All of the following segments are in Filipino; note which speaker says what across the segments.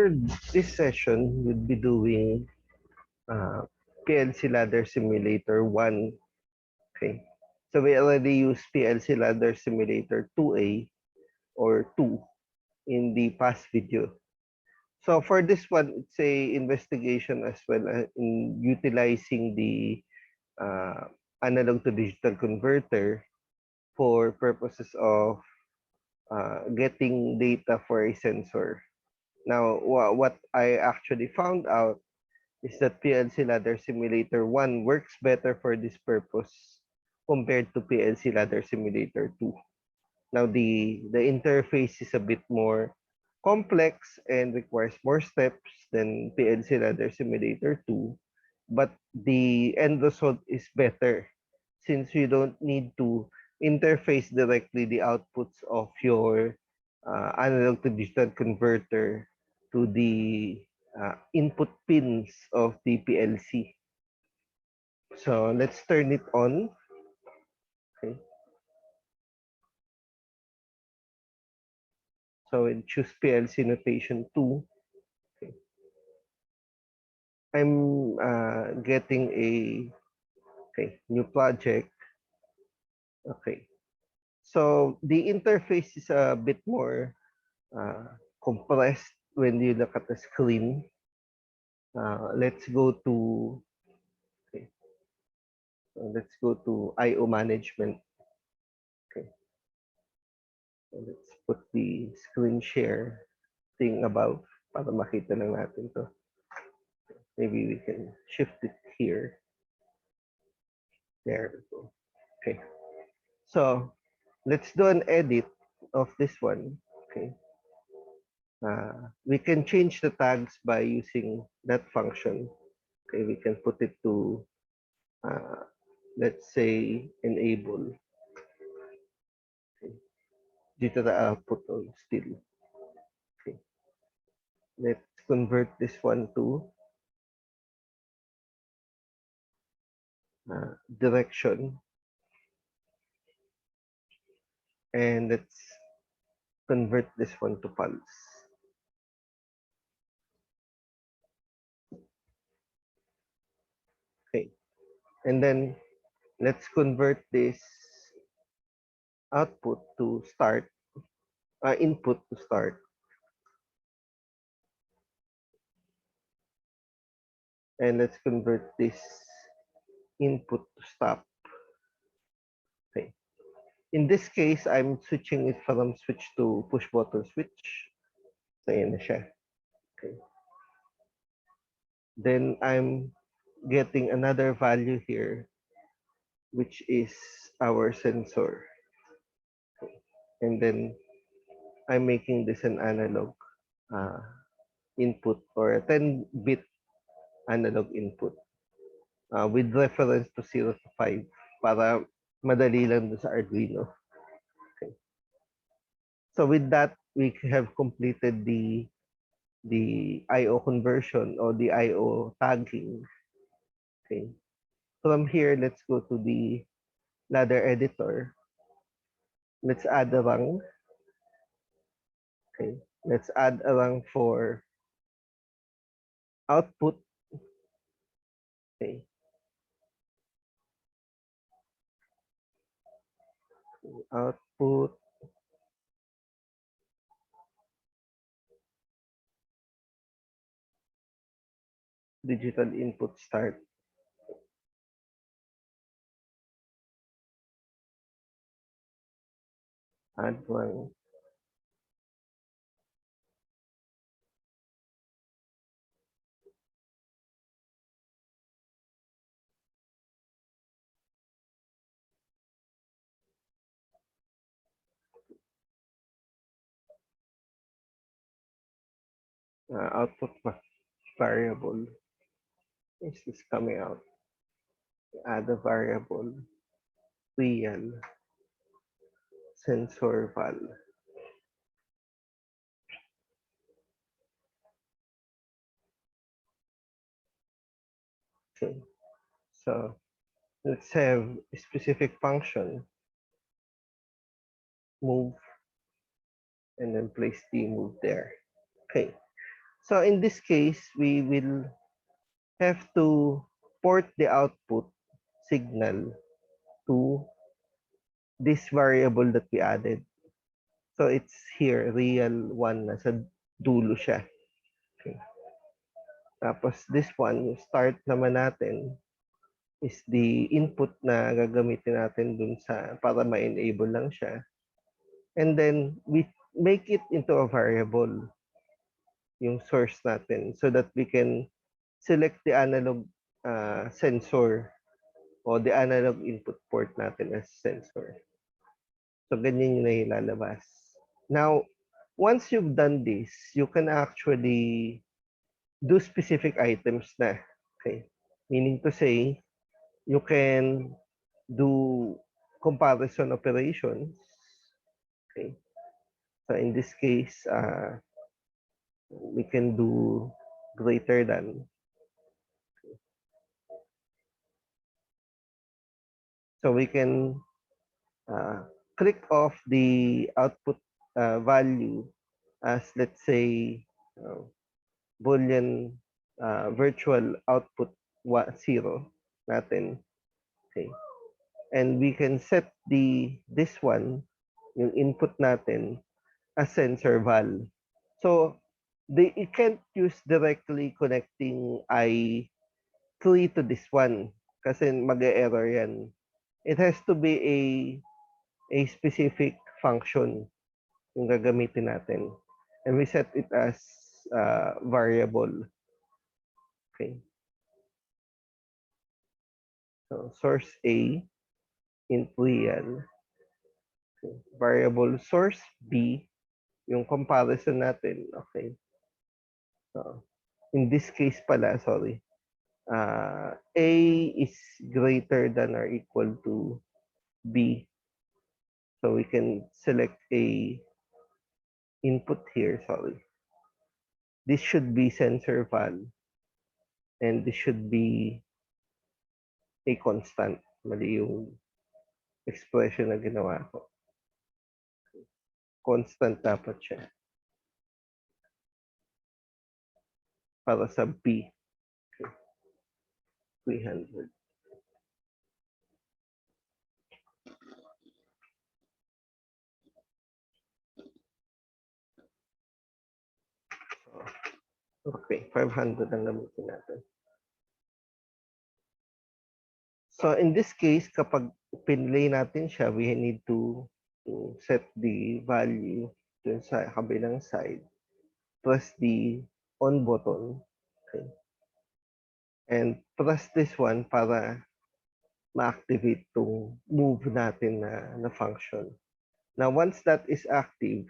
Speaker 1: for this session, we'll be doing PLC Ladder Simulator 1. Okay. So we already used PLC Ladder Simulator 2A or 2 in the past video. So for this one, it's a investigation as well in utilizing the analog to digital converter for purposes of getting data for a sensor. Now, what I actually found out is that PLC Ladder Simulator 1 works better for this purpose compared to PLC Ladder Simulator 2. Now, the interface is a bit more complex and requires more steps than PLC Ladder Simulator 2, but the end result is better since you don't need to interface directly the outputs of your analog to digital converter to the input pins of the PLC. So let's turn it on. Okay. So we'll choose PLC notation 2. Okay. I'm getting a new project. Okay. So the interface is a bit more compressed when you look at the screen. Let's go to let's go to I/O management. Okay. So let's put the screen share thing above para makita lang natin to. Maybe we can shift it here. There we go. Okay. So let's do an edit of this one. Okay. We can change the tags by using that function. Okay, we can put it to let's say enable. Okay. Dito the output on still. Okay. Let's convert this one to direction, and let's convert this one to pulse. Okay, and then let's convert this output to start, input to start, and let's convert this input to stop. Okay. In this case, I'm switching it from switch to push button switch. So, ayan na siya. Okay. Then I'm getting another value here, which is our sensor. Okay. And then I'm making this an analog input or a 10-bit analog input with reference to 0 to 5 para madali lang sa Arduino. Okay. So with that, we have completed the I/O conversion or the I/O tagging. Okay. From here, let's go to the ladder editor. Let's add a rung. Okay. Let's add a rung for output. Okay. Output. Digital input start. Add one. Output variable. Is this coming out? Add a variable. Real sensor val. Okay. So let's have a specific function. Move and then place the move there. Okay. So in this case, we will have to port the output signal to this variable that we added. So it's here, real 1, nasa dulo siya. Okay. Tapos this one, yung start naman natin, is the input na gagamitin natin dun sa, para ma-enable lang siya. And then, we make it into a variable, yung source natin, so that we can select the analog sensor o the analog input port natin as sensor. So, ganyan yung nailalabas. Now, once you've done this, you can actually do specific items na. Okay? Meaning to say, you can do comparison operations. Okay? So, in this case, we can do greater than. So, we can click off the output value as, let's say, Boolean virtual output 0 natin. Okay. And we can set this one, yung input natin, as sensor val. So, you can't use directly connecting I3 to this one kasi mag-error yan. It has to be a specific function yung gagamitin natin. And we set it as variable. Okay. So, source A, int real. Okay. Variable source B, yung comparison natin. Okay. So, in this case pala, sorry. A is greater than or equal to B. So, we can select a input here, sorry. This should be sensor val. And this should be a constant. Mali yung expression na ginawa ko. Constant dapat siya. Para sa B. Okay. 300. Okay, 500 ang gamitin natin. So in this case, kapag pinlay natin siya, we need to set the value dun sa kabilang side. Press the on button. Okay. And press this one para ma-activate itong move natin na function. Now, once that is active,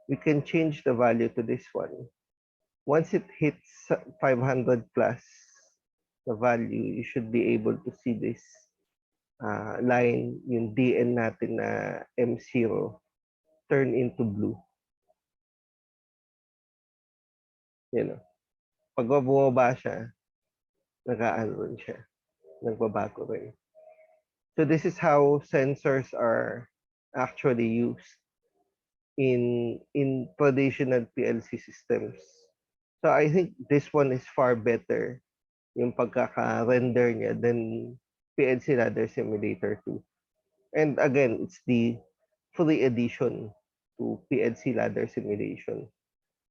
Speaker 1: we can change the value to this one. Once it hits 500 plus the value, you should be able to see this line, yung DN natin na M0, turn into blue. You know, pag bumaba siya, nag-aano rin siya, nagbabago rin. So this is how sensors are actually used in traditional PLC systems. So I think this one is far better yung pagkaka-render niya than PLC Ladder Simulator 2. And again, it's the free edition to PLC Ladder Simulation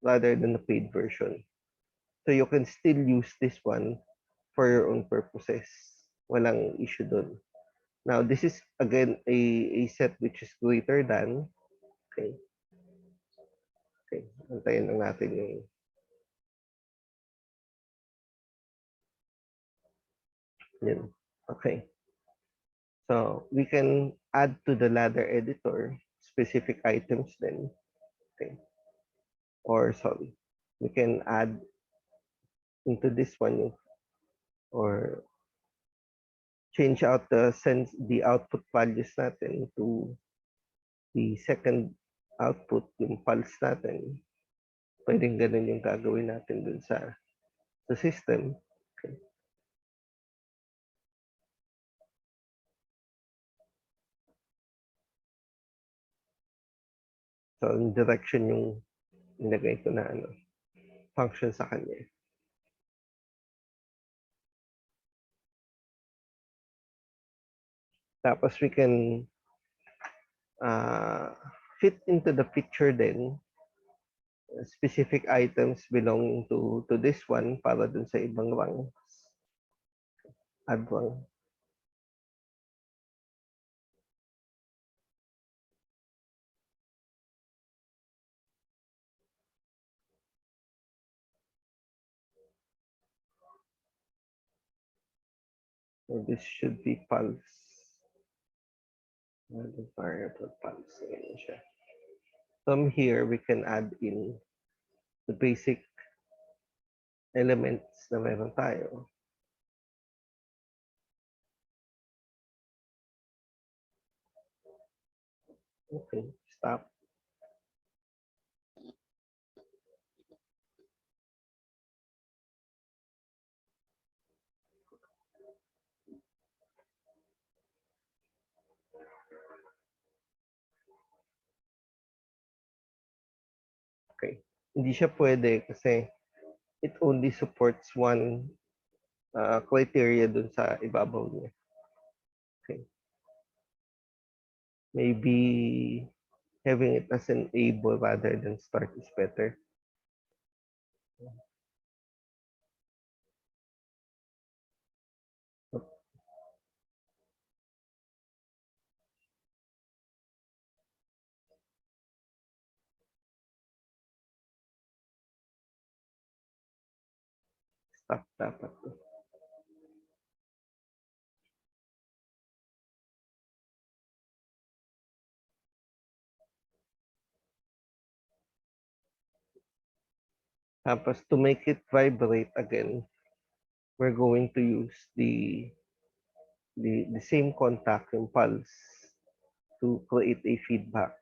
Speaker 1: rather than the paid version. So you can still use this one for your own purposes. Walang issue dun. Now, this is again a set which is greater than. Okay. Okay. Antayin lang natin yung yun. Okay. So, we can add to the ladder editor specific items then. Okay. Or, sorry, we can add into this one or change out the output values natin to the second output, yung pulse natin. Pwedeng ganun yung gagawin natin dun sa system. Okay. So, in direction yung nilagay ko na ano. function sa kanya. Tapos we can fit into the picture then specific items belonging to this one para dun sa ibang ranks. Add one. So this should be pulse. The variable pulse. Ayan siya. From here, we can add in the basic elements na meron tayo. Okay, stop. Okay. Hindi siya pwede kasi it only supports one criteria dun sa ibabaw niya. Okay. Maybe having it as an able rather than start is better. Stop dapat to. Tapos to make it vibrate again, we're going to use the same contact, yung pulse, to create a feedback.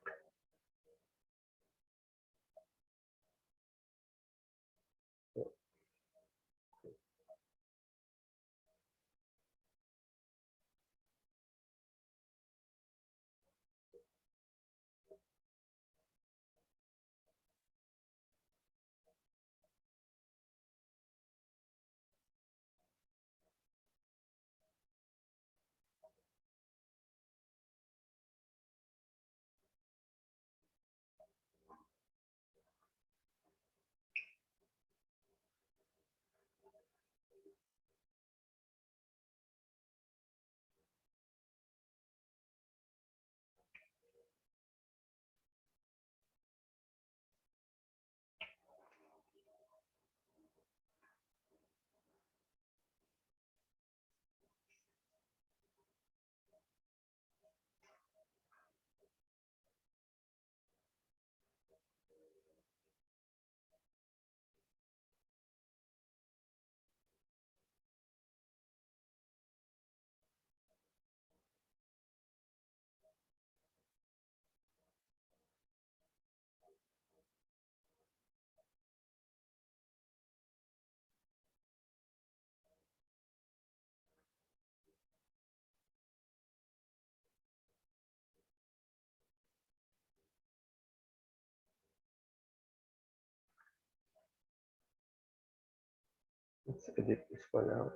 Speaker 1: Let's edit this one out.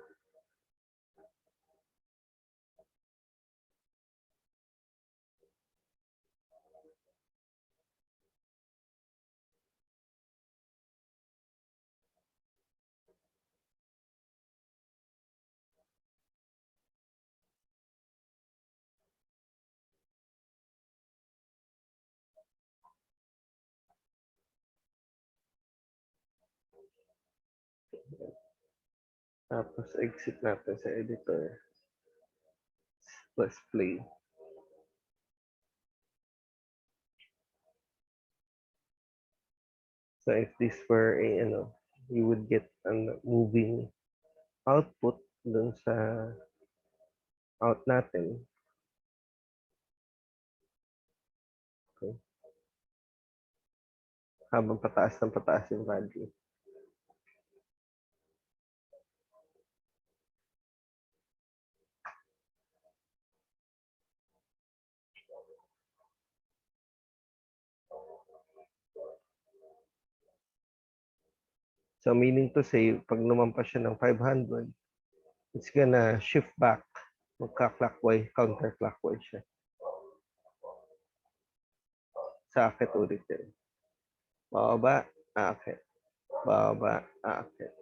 Speaker 1: Tapos exit natin sa editor. Let's play. So if this were a, you would get a moving output dun sa out natin. Okay. Habang pataas ng pataas yung value. So meaning to say, pag lumampas siya ng 500, it's gonna shift back. Magka-clockwise, counterclockwise siya. Sa akit ulit yun. Bababa, akit. Bababa, akit.